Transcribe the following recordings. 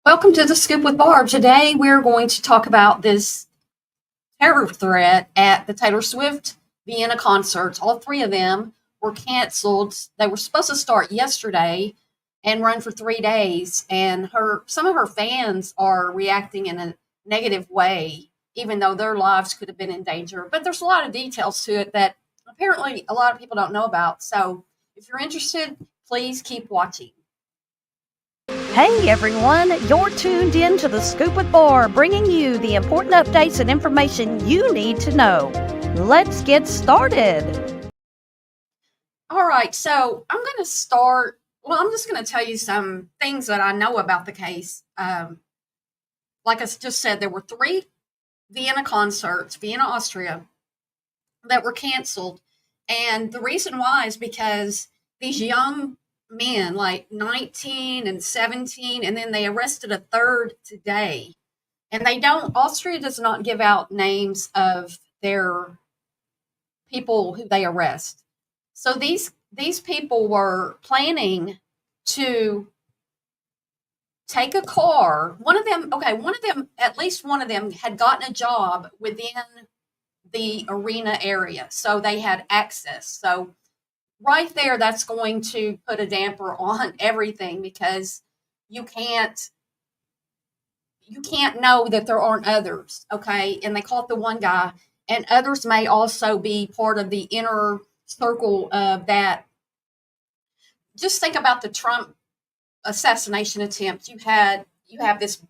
Welcome to the Scoop with Barb. Today we're going to talk about this terror threat at the Taylor Swift Vienna concerts. All three of them were canceled. They were supposed to start yesterday and run for 3 days. And some of her fans are reacting in a negative way, even though their lives could have been in danger. But there's a lot of details to it that apparently a lot of people don't know about. So if you're interested, please keep watching. Hey everyone, you're tuned in to the Scoop with Barb, bringing you the important updates and information you need to know. Let's get started. All right, so I'm going to start. Well, I'm just going to tell you some things that I know about the case. Like I just said, there were 3 Vienna concerts, Vienna, Austria, that were canceled. And the reason why is because these young men, like 19 and 17, and then they arrested a third today. And Austria does not give out names of their people who they arrest. So these people were planning to take a car. At least one of them had gotten a job within the arena area. So they had access. So right there, that's going to put a damper on everything because you can't know that there aren't others, okay? And they caught the one guy, and others may also be part of the inner circle of that. Just think about the Trump assassination attempt. You have this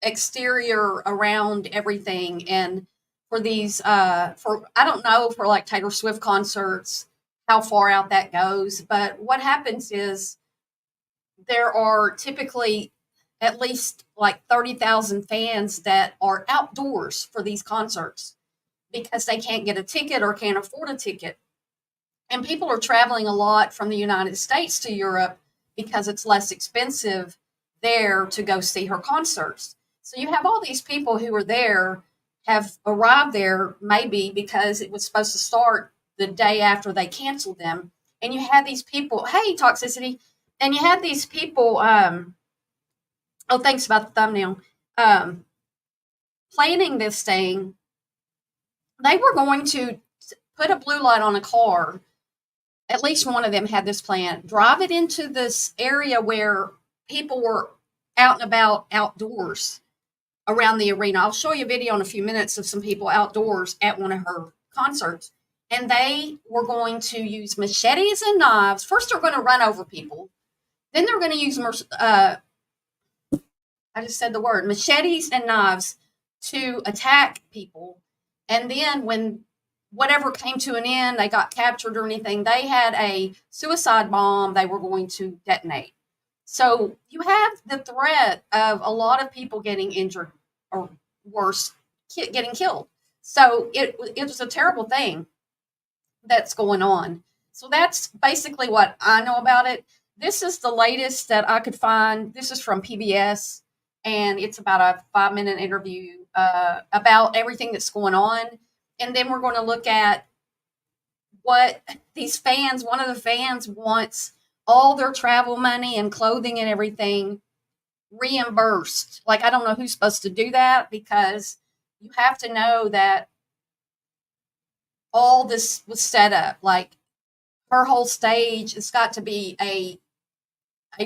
exterior around everything, and for these, I don't know, for like Taylor Swift concerts, how far out that goes. But what happens is there are typically at least like 30,000 fans that are outdoors for these concerts because they can't get a ticket or can't afford a ticket. And people are traveling a lot from the United States to Europe because it's less expensive there to go see her concerts. So you have all these people who are there, have arrived there maybe because it was supposed to start the day after they canceled them. And you had these people, hey, toxicity. And you had these people, thanks about the thumbnail, planning this thing. They were going to put a blue light on a car. At least one of them had this plan. Drive it into this area where people were out and about outdoors around the arena. I'll show you a video in a few minutes of some people outdoors at one of her concerts. And they were going to use machetes and knives. First, they're going to run over people. Then they're going to use, I just said the word, machetes and knives to attack people. And then when whatever came to an end, they got captured or anything, they had a suicide bomb they were going to detonate. So you have the threat of a lot of people getting injured or worse, getting killed. So it was a terrible thing that's going on. So that's basically what I know about it. This is the latest that I could find. This is from PBS, and it's about a 5-minute interview about everything that's going on. And then we're going to look at what these fans, one of the fans wants all their travel money and clothing and everything reimbursed. Like, I don't know who's supposed to do that because you have to know that all this was set up. Like, her whole stage, it's got to be a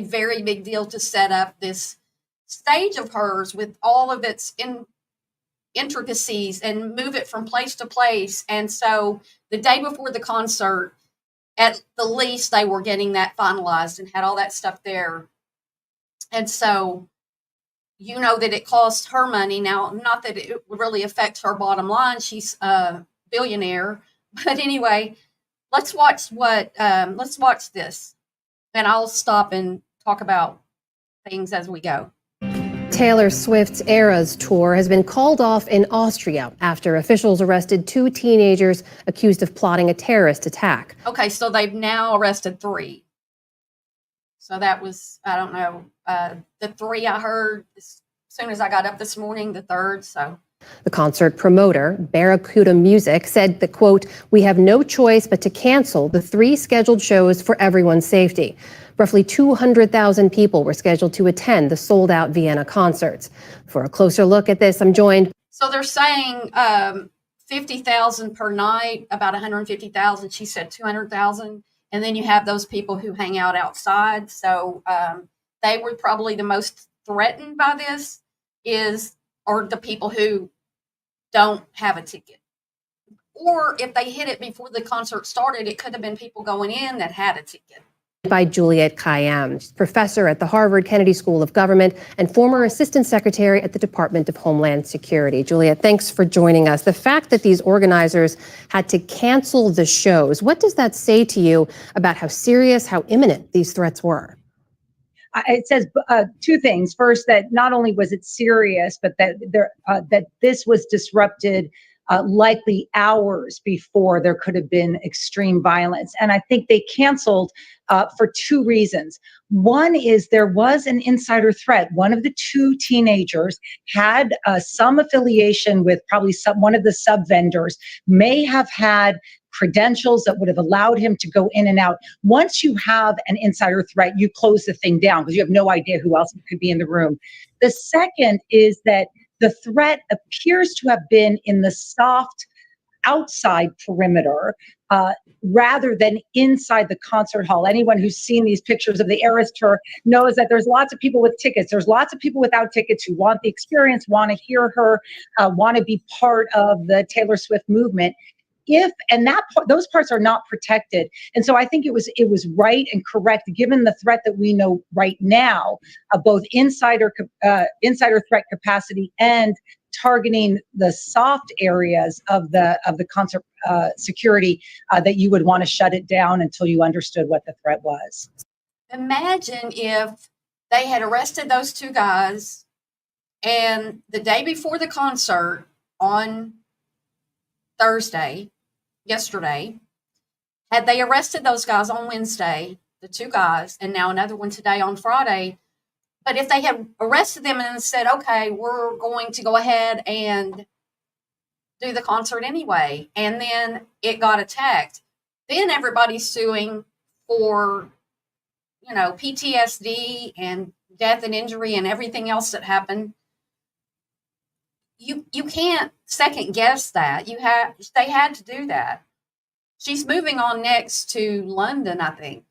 very big deal to set up this stage of hers with all of its intricacies and move it from place to place. And so the day before the concert, at the least, they were getting that finalized and had all that stuff there. And so you know that it cost her money. Now, not that it would really affect her bottom line. She's a billionaire. But anyway, let's watch this. And I'll stop and talk about things as we go. Taylor Swift's Eras Tour has been called off in Austria after officials arrested 2 teenagers accused of plotting a terrorist attack. Okay, so they've now arrested 3. So that was, I don't know, the 3 I heard as soon as I got up this morning, the third. So The concert promoter, Barracuda Music, said that, quote, "We have no choice but to cancel the 3 scheduled shows for everyone's safety." Roughly 200,000 people were scheduled to attend the sold-out Vienna concerts. For a closer look at this, I'm joined. So they're saying 50,000 per night, about 150,000. She said 200,000. And then you have those people who hang out outside. So they were probably the most threatened by this are the people who don't have a ticket. Or if they hit it before the concert started, it could have been people going in that had a ticket. By Juliet Kayyem, professor at the Harvard Kennedy School of Government and former assistant secretary at the Department of Homeland Security. Juliet, thanks for joining us. The fact that these organizers had to cancel the shows, what does that say to you about how serious, how imminent these threats were? It says 2 things. First, that not only was it serious, but that this was disrupted likely hours before there could have been extreme violence. And I think they canceled for 2 reasons. One is there was an insider threat. One of the 2 teenagers had some affiliation with probably one of the sub vendors, may have had credentials that would have allowed him to go in and out. Once you have an insider threat, you close the thing down because you have no idea who else could be in the room. The second is that the threat appears to have been in the soft outside perimeter rather than inside the concert hall. Anyone who's seen these pictures of the Eras Tour knows that there's lots of people with tickets. There's lots of people without tickets who want the experience, want to hear her, want to be part of the Taylor Swift movement. Those parts are not protected. And so I think it was right and correct, given the threat that we know right now, both insider threat capacity and targeting the soft areas of the concert security, that you would want to shut it down until you understood what the threat was. Imagine if they had arrested those 2 guys and the day before the concert on yesterday, had they arrested those guys on Wednesday, the 2 guys, and now another one today on Friday. But if they had arrested them and then said, okay, we're going to go ahead and do the concert anyway, and then it got attacked, then everybody's suing for, PTSD and death and injury and everything else that happened. You can't second guess that. They had to do that. She's moving on next to London, I think,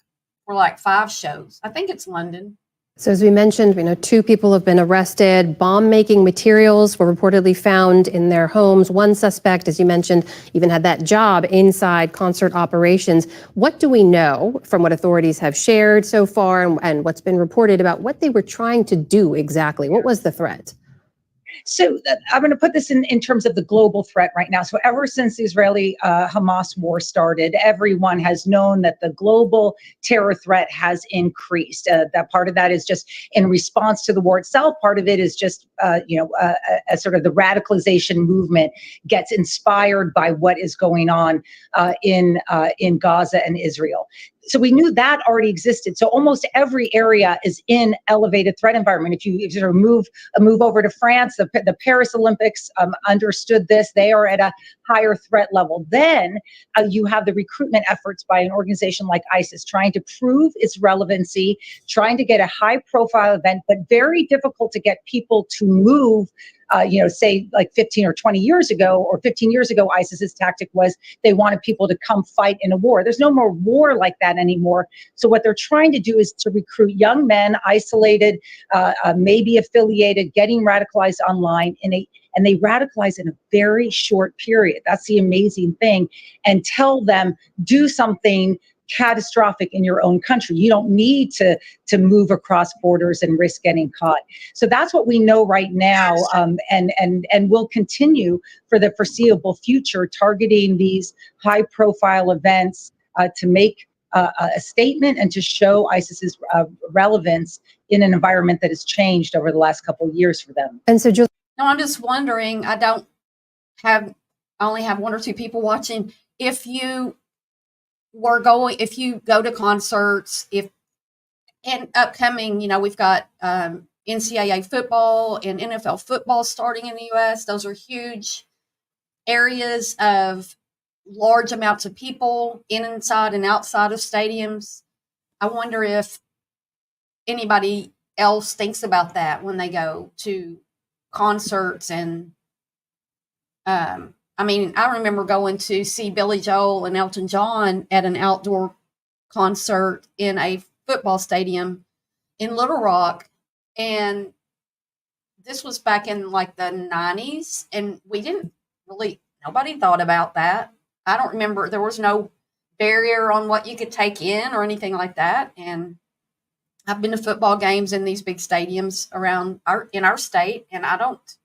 for like 5 shows. I think it's London. So as we mentioned, we know 2 people have been arrested. Bomb-making materials were reportedly found in their homes. One suspect, as you mentioned, even had that job inside concert operations. What do we know from what authorities have shared so far and what's been reported about what they were trying to do exactly? What was the threat? So I'm going to put this in terms of the global threat right now. So ever since the Israeli-Hamas war started, everyone has known that the global terror threat has increased. That part of that is just in response to the war itself. Part of it is just, a sort of the radicalization movement gets inspired by what is going on in Gaza and Israel. So we knew that already existed. So almost every area is in elevated threat environment. If you sort of move over to France, the Paris Olympics understood this. They are at a higher threat level. Then you have the recruitment efforts by an organization like ISIS trying to prove its relevancy, trying to get a high profile event, but very difficult to get people to move. Say like 15 or 20 years ago, or 15 years ago, ISIS's tactic was they wanted people to come fight in a war. There's no more war like that anymore. So what they're trying to do is to recruit young men, isolated, maybe affiliated, getting radicalized online and they radicalize in a very short period. That's the amazing thing. And tell them, do something catastrophic in your own country. You don't need to move across borders and risk getting caught. So that's what we know right now, and will continue for the foreseeable future, targeting these high-profile events to make a statement and to show ISIS's relevance in an environment that has changed over the last couple of years for them. And so, Julie, No, I'm just wondering. I only have 1 or 2 people watching. If you go to concerts, and upcoming, we've got NCAA football and NFL football starting in the US. Those are huge areas of large amounts of people inside and outside of stadiums. I wonder if anybody else thinks about that when they go to concerts. And I mean, I remember going to see Billy Joel and Elton John at an outdoor concert in a football stadium in Little Rock, and this was back in like the 90s, and we didn't really, nobody thought about that. I don't remember, there was no barrier on what you could take in or anything like that. And I've been to football games in these big stadiums around in our state, and I don't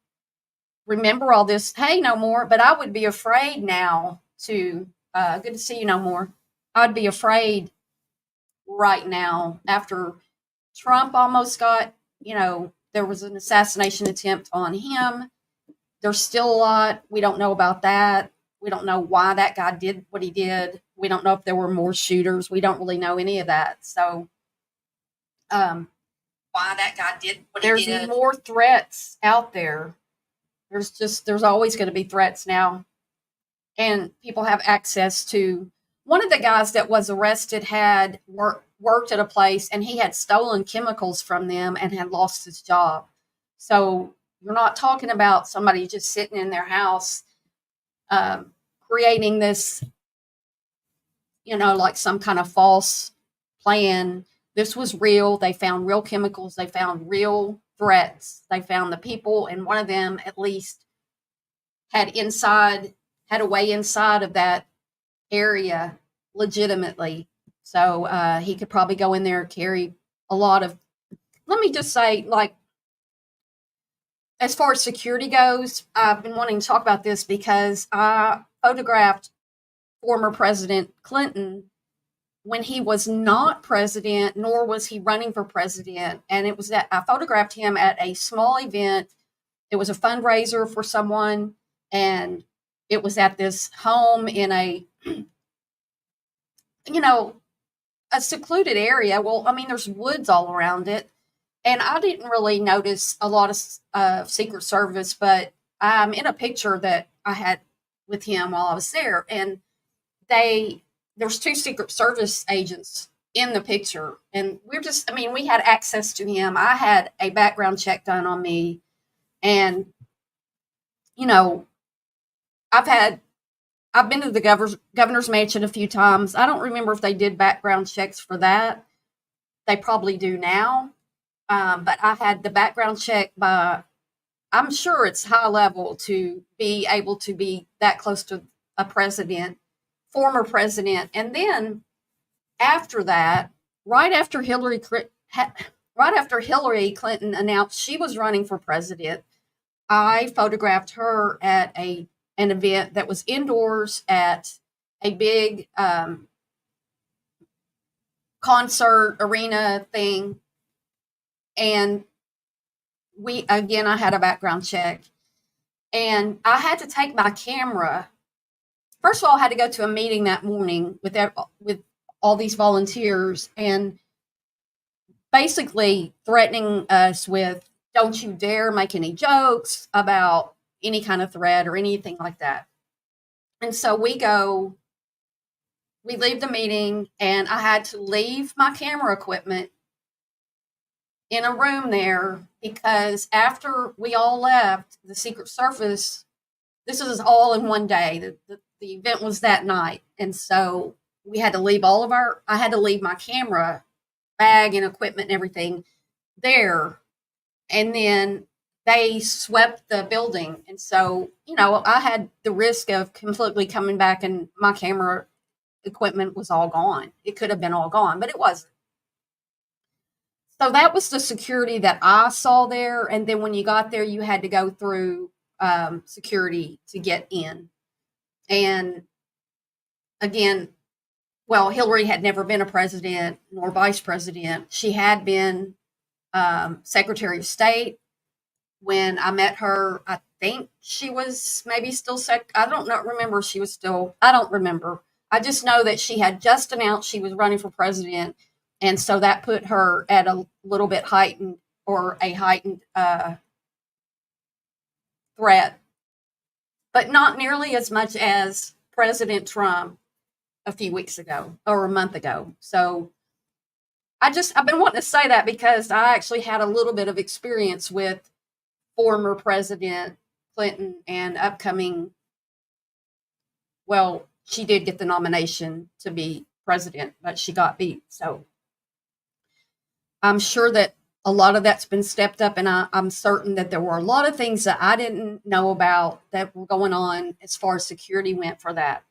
remember all this. Hey, no more, but I would be afraid now to, good to see you, no more. I'd be afraid right now after Trump almost got, there was an assassination attempt on him. There's still a lot we don't know about that. We don't know why that guy did what he did. We don't know if there were more shooters. We don't really know any of that. So, why that guy did what he did. There's more threats out there. There's always going to be threats now. And people have access to, one of the guys that was arrested had worked at a place, and he had stolen chemicals from them and had lost his job. So you're not talking about somebody just sitting in their house creating this, like some kind of false plan. This was real. They found real chemicals. They found real threats. They found the people, and one of them at least had a way inside of that area legitimately. So he could probably go in there and carry a lot of, let me just say, like, as far as security goes, I've been wanting to talk about this because I photographed former President Clinton when he was not president, nor was he running for president. And it was that I photographed him at a small event. It was a fundraiser for someone, and it was at this home in a, a secluded area. Well, I mean, there's woods all around it. And I didn't really notice a lot of Secret Service, but I'm in a picture that I had with him while I was there. And there's 2 Secret Service agents in the picture. And we had access to him. I had a background check done on me. And, I've been to the governor's mansion a few times. I don't remember if they did background checks for that. They probably do now. But I had the background check I'm sure it's high level to be able to be that close to a president, former president. And then after that, right after Hillary Clinton announced she was running for president, I photographed her at an event that was indoors at a big concert arena thing. And I had a background check, and I had to take my camera. First of all, I had to go to a meeting that morning with all these volunteers, and basically threatening us with, don't you dare make any jokes about any kind of threat or anything like that. And so we leave the meeting, and I had to leave my camera equipment in a room there, because after we all left the Secret Service, this is all in one day. The event was that night. And so we had to leave I had to leave my camera bag and equipment and everything there. And then they swept the building. And so, I had the risk of completely coming back and my camera equipment was all gone. It could have been all gone, but it wasn't. So that was the security that I saw there. And then when you got there, you had to go through security to get in. And again, Hillary had never been a president nor vice president. She had been Secretary of State. When I met her, I think she was maybe still I don't remember if she was still, I don't remember. I just know that she had just announced she was running for president. And so that put her at a little bit heightened or a heightened threat, but not nearly as much as President Trump a few weeks ago or a month ago. So I've been wanting to say that because I actually had a little bit of experience with former President Clinton and upcoming, well, she did get the nomination to be president, but she got beat. So I'm sure that a lot of that's been stepped up, and I'm certain that there were a lot of things that I didn't know about that were going on as far as security went for that.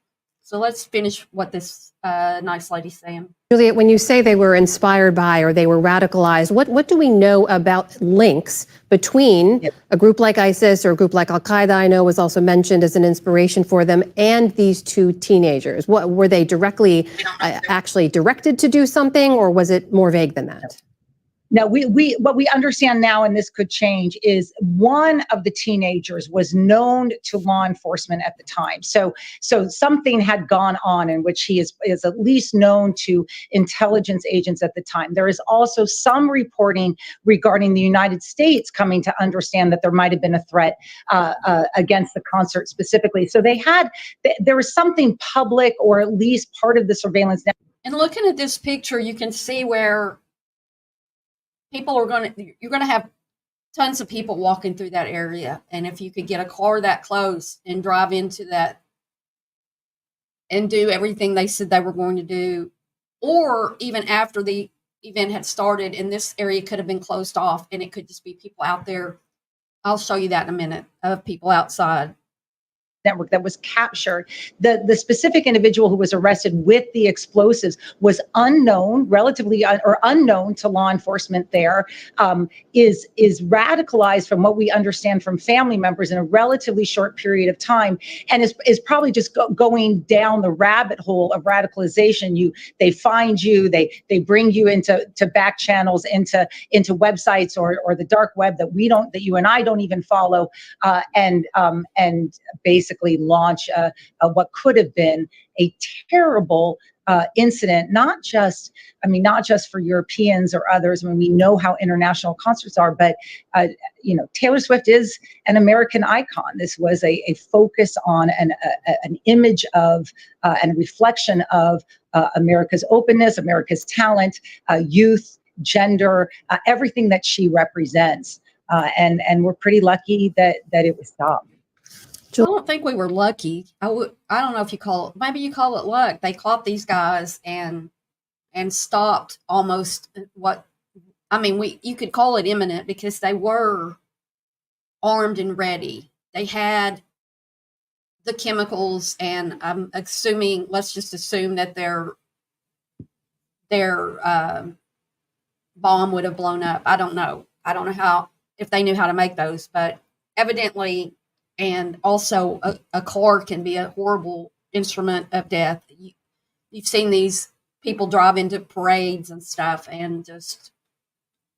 So let's finish what this nice lady's saying. Juliet, when you say they were inspired by or they were radicalized, what do we know about links between a group like ISIS or a group like Al-Qaeda, I know was also mentioned as an inspiration for them, and these two teenagers? What were they directly actually directed to do something, or was it more vague than that? Now, what we understand now, and this could change, is one of the teenagers was known to law enforcement at the time. So something had gone on in which he is at least known to intelligence agents at the time. There is also some reporting regarding the United States coming to understand that there might have been a threat against the concert specifically. So there was something public, or at least part of the surveillance network. And looking at this picture, you can see where you're going to have tons of people walking through that area. And if you could get a car that close and drive into that and do everything they said they were going to do, or even after the event had started and this area could have been closed off and it could just be people out there. I'll show you that in a minute, of people outside. Network that was captured. The specific individual who was arrested with the explosives was unknown, unknown to law enforcement. There is radicalized, from what we understand from family members, in a relatively short period of time, and is probably just going down the rabbit hole of radicalization. They find you, they bring you into back channels, into websites or the dark web that you and I don't even follow, and basically launch what could have been a terrible incident, not just for Europeans or others. I mean, we know how international concerts are, but Taylor Swift is an American icon. This was a focus on an image of and a reflection of America's openness, America's talent, youth, gender, everything that she represents. And we're pretty lucky that it was stopped. I don't think we were lucky. I don't know if you call it, maybe you call it luck. They caught these guys and stopped almost you could call it imminent, because they were armed and ready. They had the chemicals, and let's just assume that their bomb would have blown up. I don't know if they knew how to make those, but evidently. And also a car can be a horrible instrument of death. You've seen these people drive into parades and stuff, and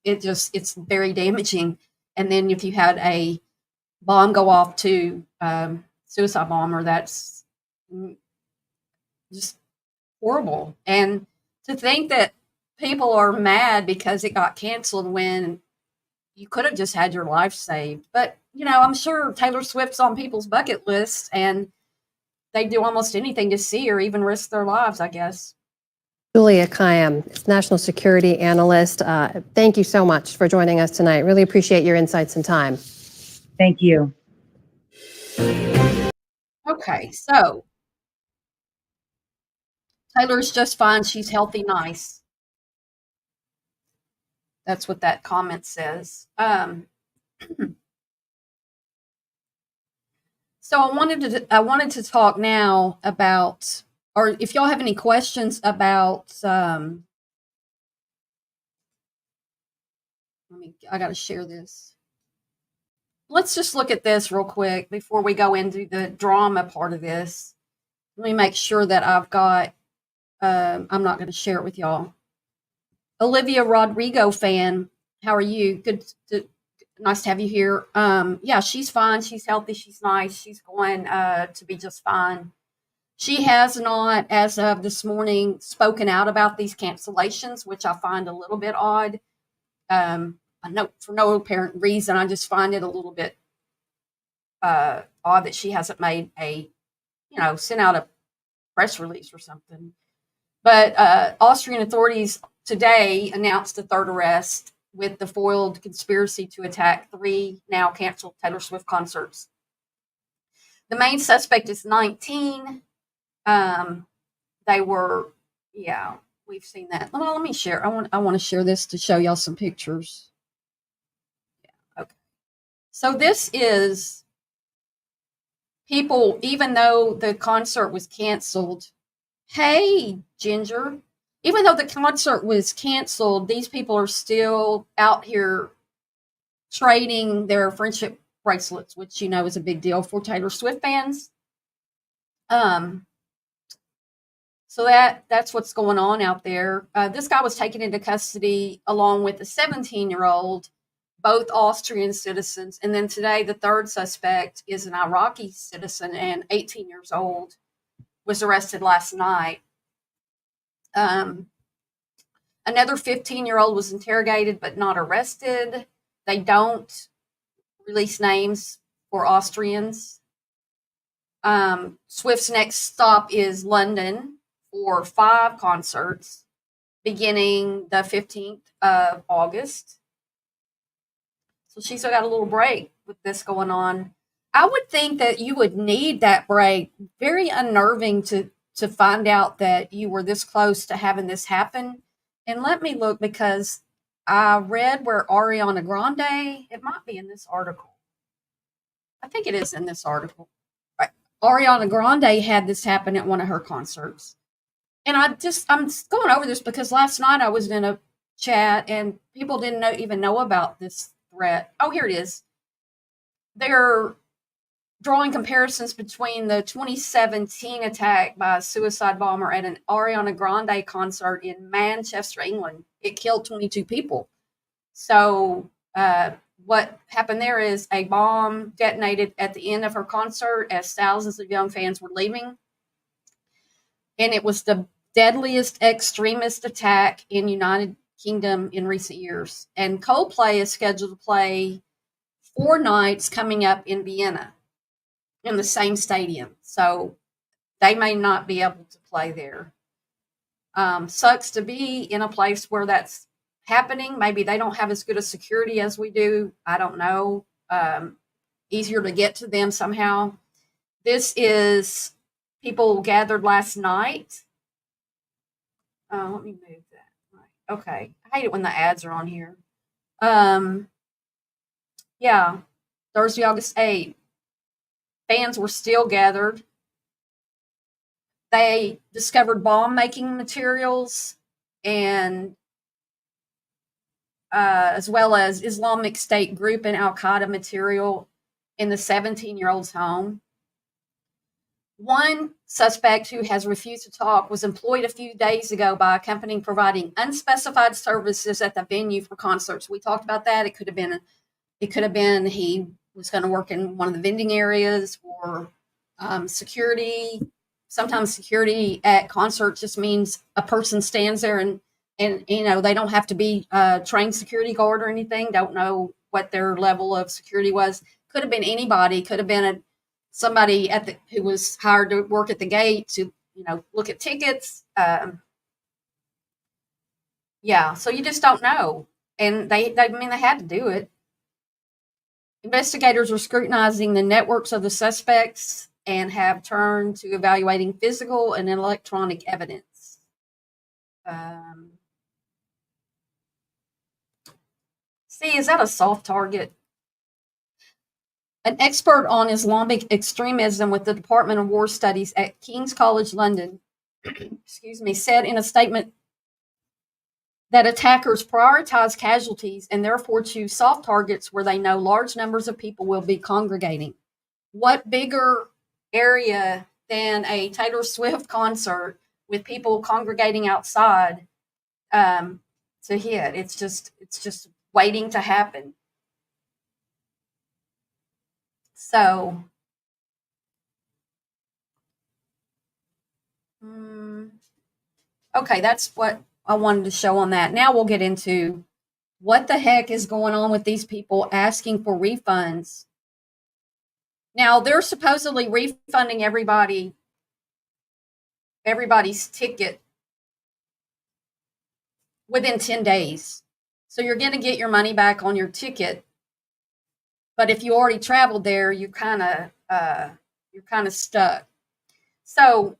it's very damaging. And then if you had a bomb go off to suicide bomber, that's just horrible. And to think that people are mad because it got canceled when you could have just had your life saved. But I'm sure Taylor Swift's on people's bucket lists, and they do almost anything to see her, even risk their lives, I guess. Julia Kayyem, national security analyst. Thank you so much for joining us tonight. Really appreciate your insights and time. Thank you. Okay, so Taylor's just fine. She's healthy, nice. That's what that comment says. So I wanted to talk now about, or if y'all have any questions about, I got to share this. Let's just look at this real quick before we go into the drama part of this. Let me make sure that I've got, I'm not going to share it with y'all. Olivia Rodrigo fan, how are you? Nice to have you here. Yeah, she's fine. She's healthy. She's nice. She's going to be just fine. She has not, as of this morning, spoken out about these cancellations, which I find a little bit odd. I for no apparent reason. I just find it a little bit odd that she hasn't made sent out a press release or something. But Austrian authorities today announced a third arrest with the foiled conspiracy to attack 3 now canceled Taylor Swift concerts. The main suspect is 19. They were, we've seen that. Let me share. I want to share this to show y'all some pictures. Yeah, okay. So this is people, even though the concert was canceled. Hey, Ginger. Even though the concert was canceled, these people are still out here trading their friendship bracelets, which is a big deal for Taylor Swift fans. So that's what's going on out there. This guy was taken into custody along with a 17-year-old, both Austrian citizens. And then today, the third suspect is an Iraqi citizen and 18 years old, was arrested last night. Another 15-year-old was interrogated but not arrested. They don't release names for Austrians. Swift's next stop is London for 5 concerts beginning the 15th of August. So she's still got a little break with this going on. I would think that you would need that break. Very unnerving to find out that you were this close to having this happen. And let me look, because I read where Ariana Grande, it might be in this article. I think it is in this article. Ariana Grande had this happen at one of her concerts. And I'm going over this because last night I was in a chat and people didn't even know about this threat. Oh, here it is. They're drawing comparisons between the 2017 attack by a suicide bomber at an Ariana Grande concert in Manchester, England. It killed 22 people. So what happened there is a bomb detonated at the end of her concert as thousands of young fans were leaving. And it was the deadliest extremist attack in United Kingdom in recent years. And Coldplay is scheduled to play 4 nights coming up in Vienna in the same stadium. So they may not be able to play there. Sucks to be in a place where that's happening. Maybe they don't have as good a security as we do. I don't know. Easier to get to them somehow. This is people gathered last night. Let me move that. Right. Okay. I hate it when the ads are on here. Thursday, August 8th. Fans were still gathered. They discovered bomb-making materials and as well as Islamic State group and Al-Qaeda material in the 17-year-old's home. One suspect who has refused to talk was employed a few days ago by a company providing unspecified services at the venue for concerts. We talked about that. It could have been he was going to work in one of the vending areas or security. Sometimes security at concerts just means a person stands there and they don't have to be a trained security guard or anything. Don't know what their level of security was. Could have been anybody. Could have been somebody who was hired to work at the gate to look at tickets. So you just don't know. And they had to do it. Investigators are scrutinizing the networks of the suspects and have turned to evaluating physical and electronic evidence. Is that a soft target? An expert on Islamic extremism with the Department of War Studies at King's College London, said in a statement that attackers prioritize casualties and therefore choose soft targets where they know large numbers of people will be congregating. What bigger area than a Taylor Swift concert with people congregating outside to hit? It's just waiting to happen. So, okay, that's what I wanted to show on that. Now we'll get into What the heck is going on with these people asking for refunds? Now, they're supposedly refunding everybody's ticket within 10 days. So you're going to get your money back on your ticket. But if you already traveled there, you're kind of stuck. So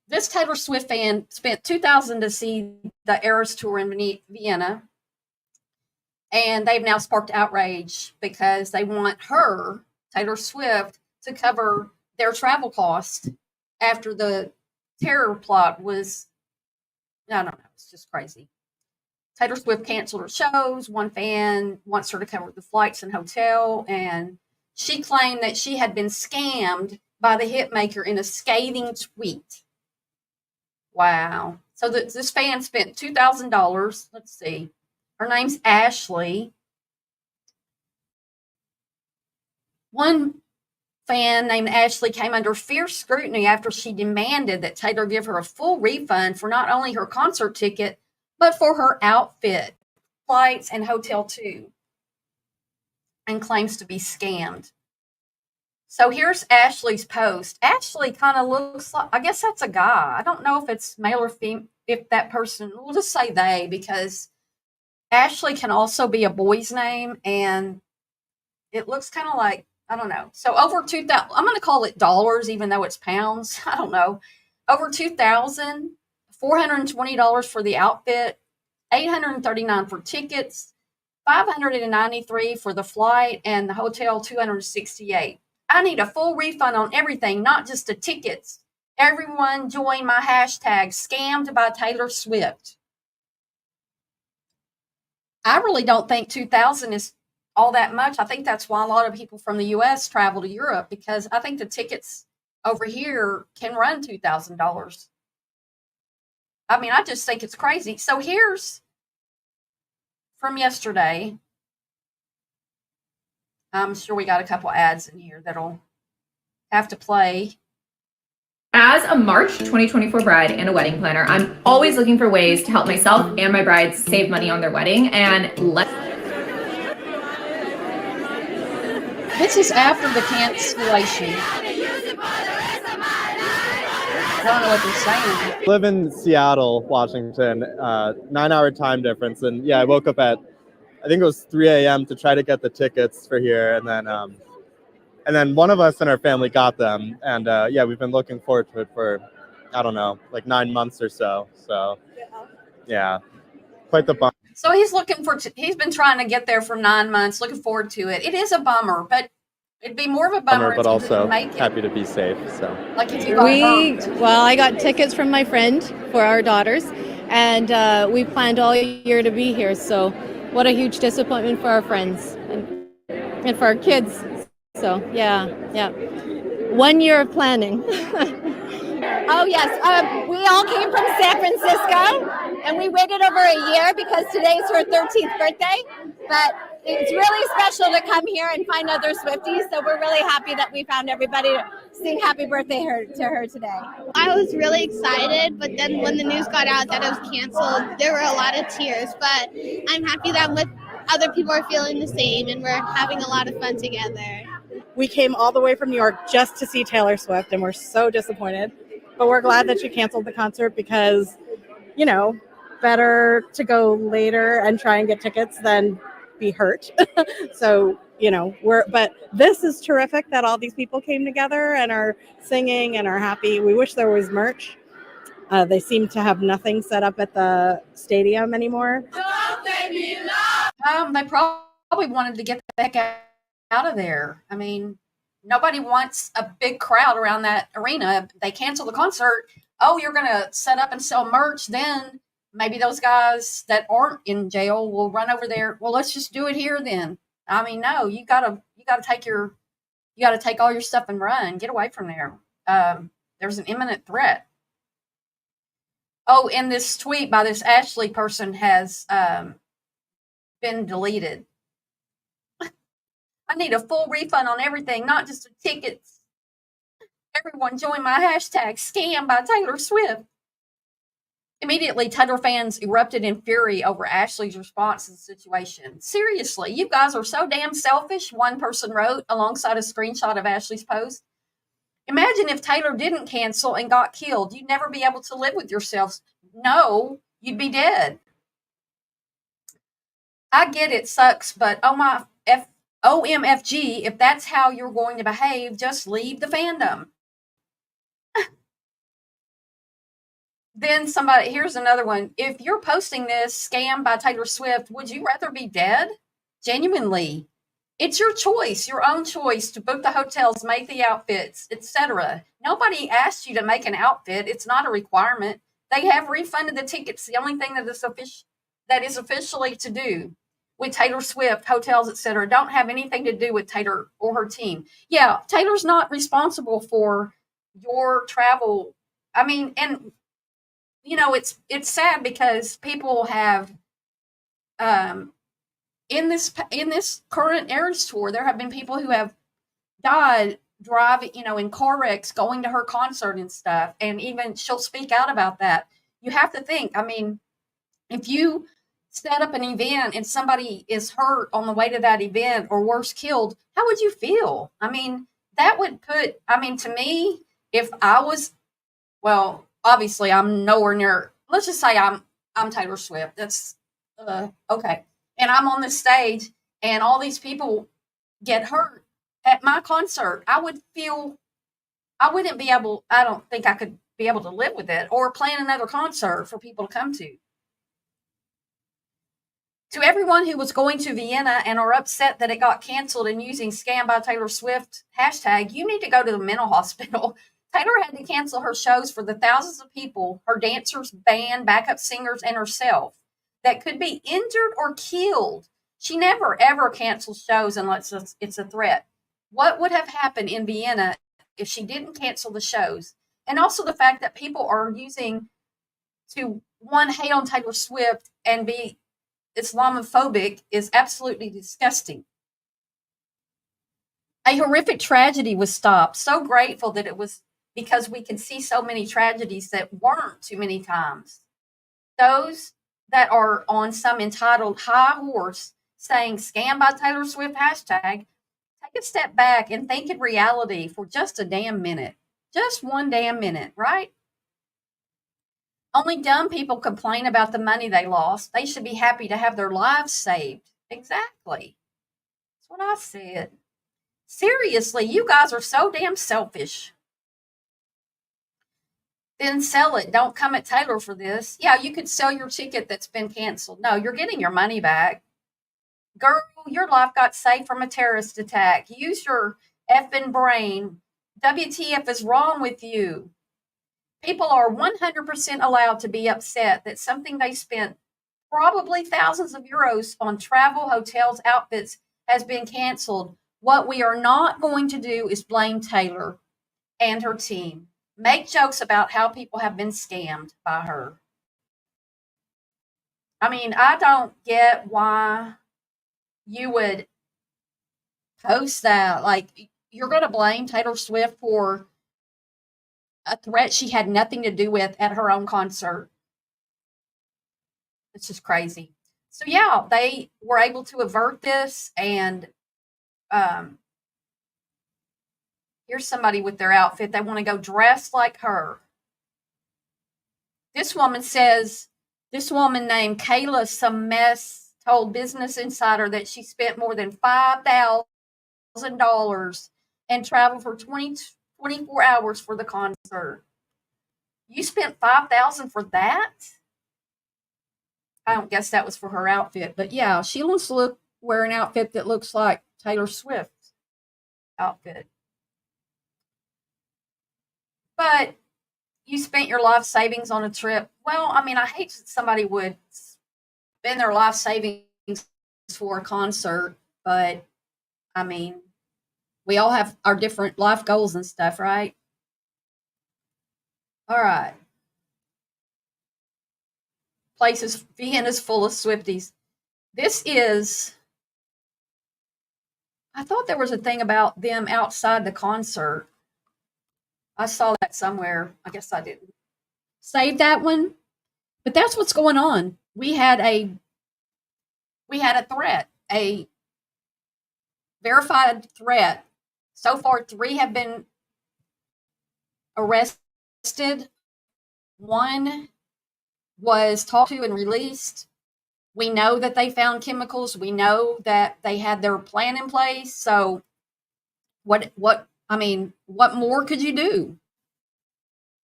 this Taylor Swift fan spent $2,000 to see the Eras Tour in Vienna. And they've now sparked outrage because they want her, Taylor Swift, to cover their travel costs after the terror plot was, I don't know, it's just crazy. Taylor Swift canceled her shows. One fan wants her to cover the flights and hotel. And she claimed that she had been scammed by the hitmaker in a scathing tweet. Wow. So this fan spent $2,000. Let's see. Her name's Ashley. One fan named Ashley came under fierce scrutiny after she demanded that Taylor give her a full refund for not only her concert ticket, but for her outfit, flights, and hotel too, and claims to be scammed. So here's Ashley's post. Ashley kind of looks like, I guess that's a guy. I don't know if it's male or female, if that person, we'll just say they, because Ashley can also be a boy's name, and it looks kind of like, I don't know. So over 2,000, I'm going to call it dollars, even though it's pounds. I don't know. Over $2,000, $420 for the outfit, $839 for tickets, $593 for the flight, and the hotel $268. I need a full refund on everything, not just the tickets. Everyone join my hashtag scammed by Taylor Swift. I really don't think 2,000 is all that much. I think that's why a lot of people from the US travel to Europe, because I think the tickets over here can run $2,000. I mean, I just think it's crazy. So here's from yesterday. I'm sure we got a couple ads in here that'll have to play. As a March 2024 bride and a wedding planner, I'm always looking for ways to help myself and my brides save money on their wedding. And this is after the cancellation. I don't know what they're saying. I live in Seattle, Washington, 9-hour time difference. And yeah, I woke up at, I think it was 3 a.m. to try to get the tickets for here. And then one of us in our family got them. And yeah, we've been looking forward to it for, I don't know, like 9 months or so. So yeah, quite the bummer. So he's been trying to get there for 9 months, looking forward to it. It is a bummer, but it'd be more of a bummer But if you also didn't make it. happy to be safe. So Like if you got hurt. Well, I got tickets from my friend for our daughters, and we planned all year to be here. So what a huge disappointment for our friends and for our kids. So yeah. 1 year of planning. Oh yes, we all came from San Francisco, and we waited over a year because today's her 13th birthday. But it's really special to come here and find other Swifties. So we're really happy that we found everybody to sing happy birthday to her today. I was really excited, but then when the news got out that it was canceled, there were a lot of tears. But I'm happy that with other people are feeling the same, and we're having a lot of fun together. We came all the way from New York just to see Taylor Swift, and we're so disappointed. But we're glad that she canceled the concert because, you know, better to go later and try and get tickets than be hurt. So, you know, but this is terrific that all these people came together and are singing and are happy. We wish there was merch. They seem to have nothing set up at the stadium anymore. They probably wanted to get the heck out of there. I mean, nobody wants a big crowd around that arena. They cancel the concert. Oh, you're going to set up and sell merch. Then maybe those guys that aren't in jail will run over there. Well, let's just do it here then. I mean, no, you got to take all your stuff and run. Get away from there. There's an imminent threat. Oh, and this tweet by this Ashley person has been deleted. I need a full refund on everything, not just the tickets. Everyone join my hashtag scam by Taylor Swift. Immediately, Taylor fans erupted in fury over Ashley's response to the situation. Seriously, you guys are so damn selfish, one person wrote alongside a screenshot of Ashley's post. Imagine if Taylor didn't cancel and got killed. You'd never be able to live with yourselves. No, you'd be dead. I get it sucks, but OMFG, if that's how you're going to behave, just leave the fandom. Then here's another one. If you're posting this scam by Taylor Swift, would you rather be dead? Genuinely. It's your choice, your own choice to book the hotels, make the outfits, etc. Nobody asked you to make an outfit. It's not a requirement. They have refunded the tickets. The only thing that is officially to do with Taylor Swift, hotels, etc., don't have anything to do with Taylor or her team. Yeah, Taylor's not responsible for your travel. I mean, and it's sad because people have in this current Eras Tour, there have been people who have died driving, in car wrecks, going to her concert and stuff, and even she'll speak out about that. You have to think, I mean, if you set up an event and somebody is hurt on the way to that event or worse, killed, how would you feel? I mean, to me, if I was, well, obviously I'm nowhere near, let's just say I'm Taylor Swift. That's okay. And I'm on the stage and all these people get hurt at my concert. I don't think I could be able to live with it or plan another concert for people to come to. To everyone who was going to Vienna and are upset that it got canceled and using scam by Taylor Swift hashtag, you need to go to the mental hospital. Taylor had to cancel her shows for the thousands of people, her dancers, band, backup singers, and herself that could be injured or killed. She never, ever cancels shows unless it's a threat. What would have happened in Vienna if she didn't cancel the shows? And also the fact that people are using to, one, hate on Taylor Swift and be Islamophobic is absolutely disgusting. A horrific tragedy was stopped. So grateful that it was, because we can see so many tragedies that weren't too many times. Those that are on some entitled high horse saying scam by Taylor Swift hashtag, take a step back and think in reality for just a damn minute. Just one damn minute, right? Only dumb people complain about the money they lost. They should be happy to have their lives saved. Exactly. That's what I said. Seriously, you guys are so damn selfish. Then sell it. Don't come at Taylor for this. Yeah, you could sell your ticket that's been canceled. No, you're getting your money back. Girl, your life got saved from a terrorist attack. Use your effing brain. WTF is wrong with you? People are 100% allowed to be upset that something they spent probably thousands of euros on travel, hotels, outfits has been canceled. What we are not going to do is blame Taylor and her team. Make jokes about how people have been scammed by her. I mean, I don't get why you would post that. Like, you're going to blame Taylor Swift for a threat she had nothing to do with at her own concert. It's just crazy. So yeah, they were able to avert this, and here's somebody with their outfit. They want to go dressed like her. This woman named Kayla Summess told Business Insider that she spent more than $5,000 and traveled for 24 hours for the concert. You spent $5,000 for that? I don't guess that was for her outfit, but yeah, she wants to wear an outfit that looks like Taylor Swift's outfit. But you spent your life savings on a trip. Well, I mean, I hate that somebody would spend their life savings for a concert, but I mean, we all have our different life goals and stuff, right? All right. Vienna's full of Swifties. I thought there was a thing about them outside the concert. I saw that somewhere. I guess I didn't save that one. But that's what's going on. We had a threat, a verified threat. So far, 3 have been arrested. 1 was talked to and released. We know that they found chemicals. We know that they had their plan in place. So what more could you do?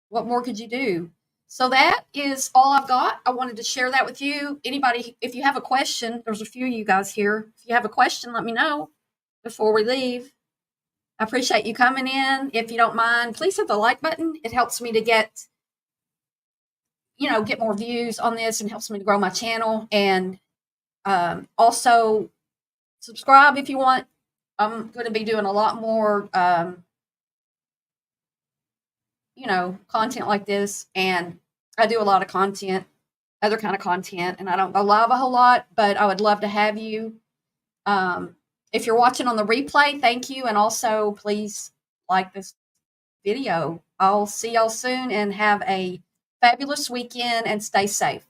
What more could you do? So that is all I've got. I wanted to share that with you. Anybody, if you have a question, there's a few of you guys here. If you have a question, let me know before we leave. I appreciate you coming in. If you don't mind, please hit the like button. It helps me to get more views on this and helps me to grow my channel. And also subscribe if you want. I'm going to be doing a lot more, content like this. And I do a lot of content, other kind of content, and I don't go live a whole lot, but I would love to have you. If you're watching on the replay, thank you. And also please like this video. I'll see y'all soon and have a fabulous weekend and stay safe.